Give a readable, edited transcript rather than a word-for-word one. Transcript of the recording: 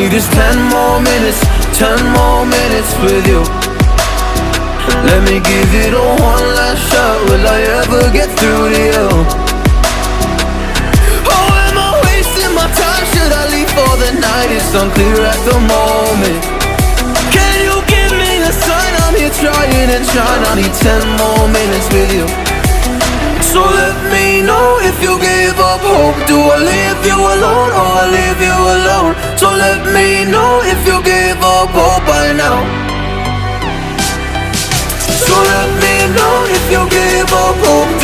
me just 10 more minutes, 10 more minutes with you. Let me give it a one last shot. Will I ever get through to you? Oh, am I wasting my time? Should I leave for the night? It's unclear at the moment. Can you give me a sign? I'm here trying and trying. I need 10 more minutes with you. So let me know if you give up hope. Do I leave you alone or I leave you alone? So let me know if you give up hope by now. So let me know if you give up hope.